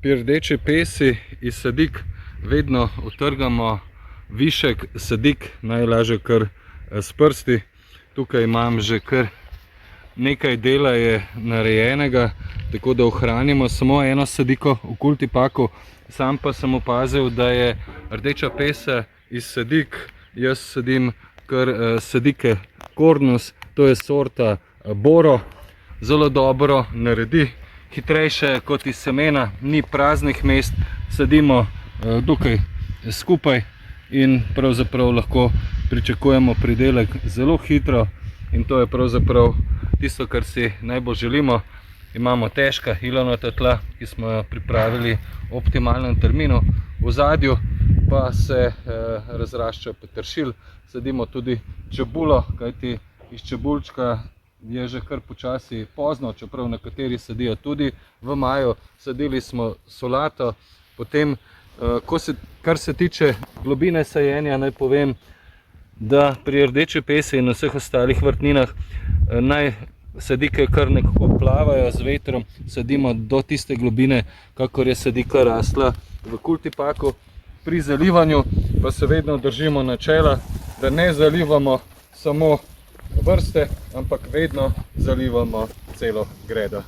Pri rdeči pesi iz sadik vedno utrgamo višek sadik, najlažje kar s prsti. Tukaj imam že kar nekaj dela je narejenega, tako da ohranimo samo eno sadiko v kultipaku. Sam pa sem opazil, da je rdeča pesa iz sadik, jaz sadim kar sadike Cornus, to je sorta Boro, zelo dobro naredi, hitrejše kot iz semena, ni praznih mest, sadimo tukaj skupaj in pravzaprav lahko pričakujemo pridelek zelo hitro in to je pravzaprav tisto, kar si najbolj želimo. Imamo težka ilovnata tla, ki smo jo pripravili v optimalnem terminu, v ozadju pa se razrašča peteršilj, sadimo tudi čebulo, kajti iz čebulčka je že kar počasi pozno, čeprav nekateri sadijo tudi v maju. Sadili smo solato, potem kar se tiče globine sajenja, naj povem, da pri rdeči pesi in vseh ostalih vrtninah naj sadike kar nekako plavajo z vetrom, sadimo do tiste globine, kakor je sadika rasla v kultipaku. Pri zalivanju pa se vedno držimo načela, da ne zalivamo samo vrste, ampak vedno zalivamo celo gredo.